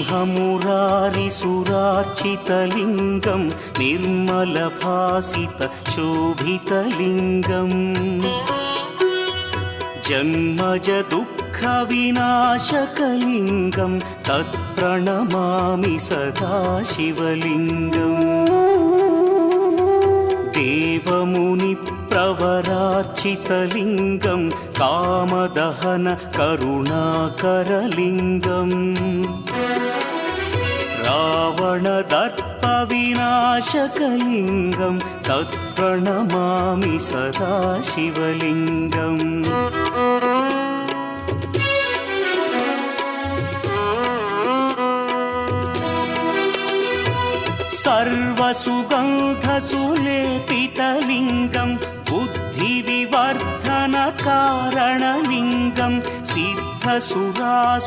ब्रह्ममुरारिसुरार्चितलिङ्गं निर्मलभासितशोभितलिङ्गम् जन्मज दुःखविनाशकलिङ्गं तत्प्रणमामि सदा शिवलिङ्गम् देवमुनिप्रवरार्चितलिङ्गं कामदहन करुणाकरलिङ्गम् रावणदर्पविनाशकलिङ्गं तत्प्रणमामि सदा शिवलिङ्गम् सर्वसुगन्धसुलेपितलिङ्गं बुद्धिविवर्धनकारणलिङ्गं सिद्धसुरा